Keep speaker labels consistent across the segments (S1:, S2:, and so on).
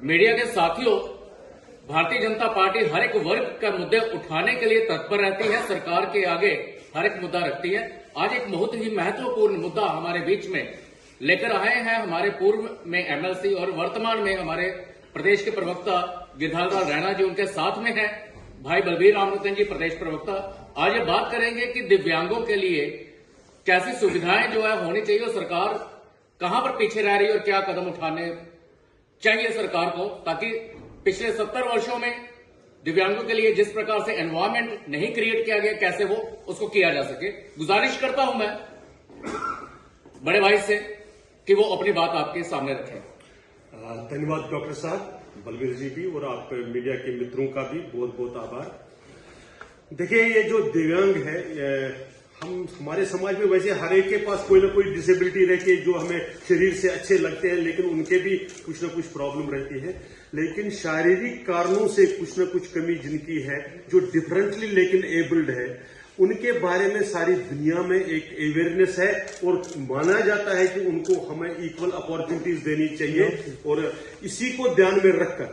S1: Media के साथियों, Bharatiya Janata party हर एक वर्ग का मुद्दे उठाने के लिए तत्पर रहती है, सरकार के आगे हर एक मुद्दा रखती है। आज एक बहुत ही महत्वपूर्ण मुद्दा हमारे बीच में लेकर आए हैं हमारे पूर्व में एमएलसी और वर्तमान में हमारे प्रदेश के प्रवक्ता गिरधारी लाल रैना जी, उनके साथ में है भाई बलबीर रामनुतन जी, प्रदेश प्रवक्ता। आज ये बात करेंगे कि दिव्यांगों के लिए कैसी सुविधाएं जो है होनी चाहिए और सरकार कहां पर पीछे रह रही है और क्या कदम उठाने चाहिए सरकार को, ताकि पिछले 70 वर्षों में दिव्यांगों के लिए जिस प्रकार से एनवायरमेंट नहीं क्रिएट किया गया, कैसे वो उसको किया जा सके। गुजारिश करता हूं मैं बड़े भाई से कि वो अपनी बात आपके सामने रखें।
S2: धन्यवाद डॉक्टर साहब, बलबीर जी भी और आप मीडिया के मित्रों का भी बहुत बहुत आभार। देखिए, ये जो दिव्यांग है, हमारे समाज में वैसे हर एक के पास कोई ना कोई डिसेबिलिटी रहती है जो हमें शरीर से अच्छे लगते हैं, लेकिन उनके भी कुछ ना कुछ प्रॉब्लम रहती है। लेकिन शारीरिक कारणों से कुछ ना कुछ कमी जिनकी है, जो डिफरेंटली लेकिन एबल्ड है, उनके बारे में सारी दुनिया में एक अवेयरनेस है और माना जाता है कि उनको हमें इक्वल अपॉर्चुनिटीज देनी चाहिए। और इसी को ध्यान में रखकर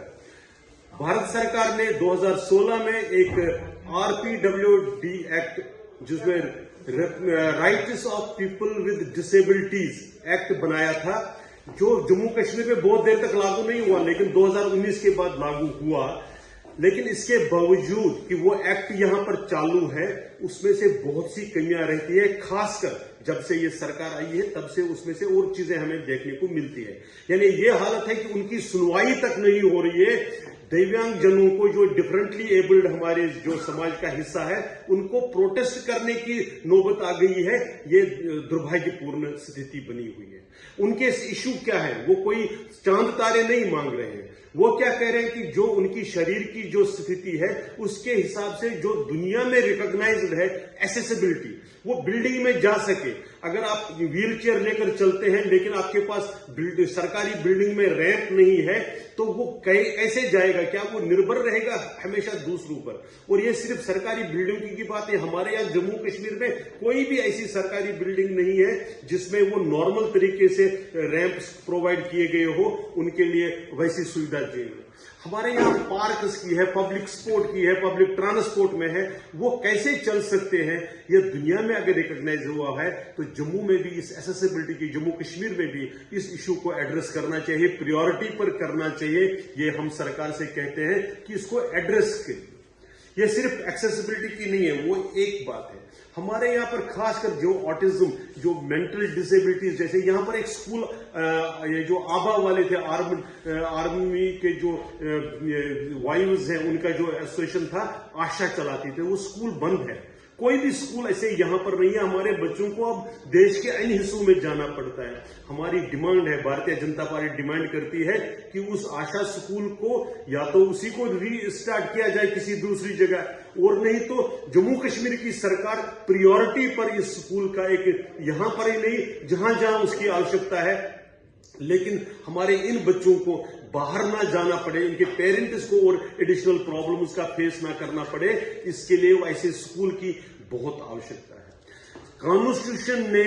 S2: भारत सरकार ने 2016 में एक RPWD एक्ट, जिसमें rights of people with disabilities act बनाया था, जो जम्मू कश्मीर में बहुत देर तक लागू नहीं हुआ, लेकिन 2019 के बाद लागू हुआ। लेकिन इसके बावजूद कि वो एक्ट यहां पर चालू है, उसमें से बहुत सी कमियां रहती है। खासकर जब से ये सरकार आई है तब से उसमें से और चीजें हमें देखने को मिलती है। यानी ये हालत है कि उनकी सुनवाई तक नहीं हो रही है। दिव्यांग जनों को, जो डिफरेंटली एबल्ड हमारे जो समाज का हिस्सा है, उनको प्रोटेस्ट करने की नौबत आ गई है। ये दुर्भाग्यपूर्ण स्थिति बनी हुई है। उनके इश्यू क्या है? वो कोई चांद तारे नहीं मांग रहे हैं। वो क्या कह रहे हैं कि जो उनकी शरीर की जो स्थिति है, उसके हिसाब से जो दुनिया में रिकॉग्नाइज्ड है एसेसिबिलिटी, वो बिल्डिंग में जा सके। अगर आप व्हील चेयर लेकर चलते हैं लेकिन आपके पास सरकारी बिल्डिंग में रैंप नहीं है, तो वो कैसे जाएगा? क्या वो निर्भर रहेगा हमेशा दूसरों पर? और ये सिर्फ सरकारी बिल्डिंग की बात है। हमारे यहाँ जम्मू कश्मीर में कोई भी ऐसी सरकारी बिल्डिंग नहीं है जिसमें वो नॉर्मल तरीके से रैंप प्रोवाइड किए गए हो, उनके लिए वैसी सुविधा चाहिए। हमारे यहाँ पार्क्स की है, पब्लिक स्पोर्ट की है, पब्लिक ट्रांसपोर्ट में है, वो कैसे चल सकते हैं? ये दुनिया में अगर रिकॉग्नाइज हुआ है तो जम्मू में भी इस एक्सेसिबिलिटी की, जम्मू कश्मीर में भी इस इशू को एड्रेस करना चाहिए, प्रायोरिटी पर करना चाहिए। ये हम सरकार से कहते हैं कि इसको एड्रेस करें। ये सिर्फ एक्सेसिबिलिटी की नहीं है, वो एक बात है। हमारे यहाँ पर खासकर जो ऑटिज्म, जो मेंटल डिसेबिलिटीज, जैसे यहाँ पर एक स्कूल, ये जो आबा वाले थे, आर्मी के जो वाइव्स हैं, उनका जो एसोसिएशन था, आशा चलाती थे, वो स्कूल बंद है। कोई भी स्कूल ऐसे यहाँ पर नहीं है। हमारे बच्चों को अब देश के अन्य हिस्सों में जाना पड़ता है। हमारी डिमांड है, भारतीय जनता पार्टी डिमांड करती है कि उस आशा स्कूल को या तो उसी को रीस्टार्ट किया जाए किसी दूसरी जगह, और नहीं तो जम्मू कश्मीर की सरकार प्रायोरिटी पर इस स्कूल का एक, यहां पर ही नहीं, जहां जहां उसकी आवश्यकता है, लेकिन हमारे इन बच्चों को बाहर ना जाना पड़े, इनके पेरेंट्स को और एडिशनल प्रॉब्लम्स का फेस ना करना पड़े, इसके लिए ऐसे स्कूल की बहुत आवश्यकता है। कॉन्स्टिट्यूशन ने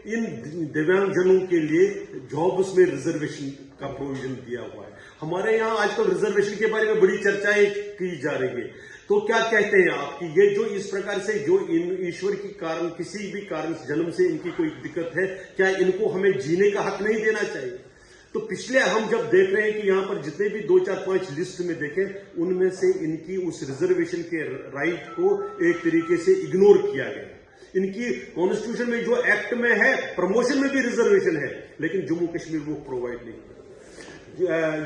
S2: इन दिव्यांगजनों के लिए जॉब्स में रिजर्वेशन का प्रोविजन दिया हुआ है। हमारे यहाँ आजकल रिजर्वेशन के बारे में बड़ी चर्चाएं की जा रही है। तो क्या कहते हैं आप कि ये जो इस प्रकार से जो ईश्वर के कारण, किसी भी कारण जन्म से इनकी कोई दिक्कत है, क्या इनको हमें जीने का हक नहीं देना चाहिए? तो पिछले हम जब देख रहे हैं कि यहाँ पर जितने भी 2, 4, 5 लिस्ट में देखें, उनमें से इनकी उस रिजर्वेशन के राइट को एक तरीके से इग्नोर किया गया। इनकी कॉन्स्टिट्यूशन में जो एक्ट में है, प्रमोशन में भी रिजर्वेशन है, लेकिन जम्मू कश्मीर वो प्रोवाइड नहीं करता।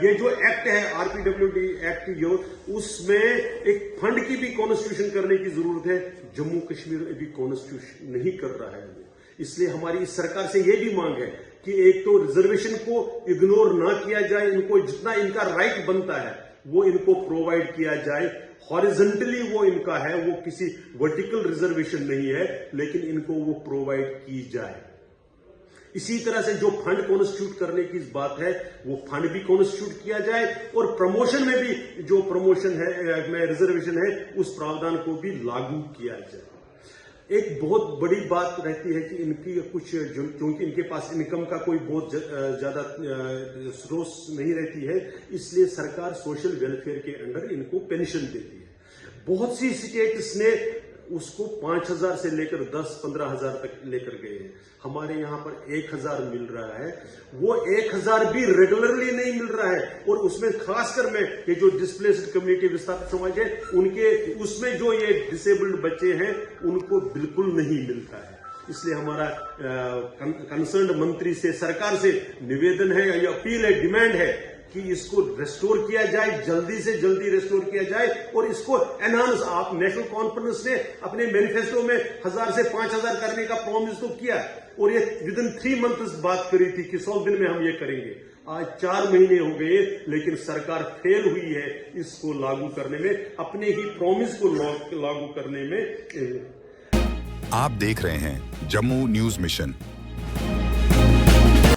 S2: ये जो एक्ट है, RPWD एक्ट, जो उसमें एक फंड की भी कॉन्स्टिट्यूशन करने की जरूरत है। जम्मू कश्मीर अभी कॉन्स्टिट्यूशन नहीं कर रहा है। इसलिए हमारी इस सरकार से यह भी मांग है कि एक तो रिजर्वेशन को इग्नोर ना किया जाए, इनको जितना इनका राइट बनता है वो इनको प्रोवाइड किया जाए। हॉरिजॉन्टली वो इनका है, वो किसी वर्टिकल रिजर्वेशन नहीं है, लेकिन इनको वो प्रोवाइड की जाए। इसी तरह से जो फंड कॉन्स्टिट्यूट करने की बात है, वो फंड भी कॉन्स्टिट्यूट किया जाए, और प्रमोशन में भी जो प्रमोशन है में रिजर्वेशन है, उस प्रावधान को भी लागू किया जाए। एक बहुत बड़ी बात रहती है कि इनकी कुछ क्योंकि इनके पास इनकम का कोई बहुत ज्यादा स्रोत नहीं रहती है, इसलिए सरकार सोशल वेलफेयर के अंडर इनको पेंशन देती है। बहुत सी स्टेट्स ने उसको 5,000 से लेकर 10-15 हजार तक लेकर गए हैं। हमारे यहाँ पर 1,000 मिल रहा है। वो 1,000 भी रेगुलरली नहीं मिल रहा है, और उसमें खासकर में ये जो डिस्प्लेस्ड कम्युनिटी विस्थापित समाज है उनके उसमें जो ये डिसेबल्ड बच्चे हैं उनको बिल्कुल नहीं मिलता है। इसलिए हमारा कंसर्न्ड मंत्री से, सरकार से निवेदन है, या अपील है, डिमांड है कि इसको रेस्टोर किया जाए, जल्दी से जल्दी रेस्टोर किया जाए, और इसको एनहांस। आप नेशनल कॉन्फ्रेंस ने अपने मैनिफेस्टो में 1,000 से 5,000 करने का प्रॉमिस तो किया, और ये विदिन 3 मंथ्स बात करी थी कि 100 दिन में हम ये करेंगे। आज 4 महीने हो गए, लेकिन सरकार फेल हुई है इसको लागू करने में, अपने ही प्रॉमिस को लागू करने में।
S3: आप देख रहे हैं जम्मू न्यूज मिशन।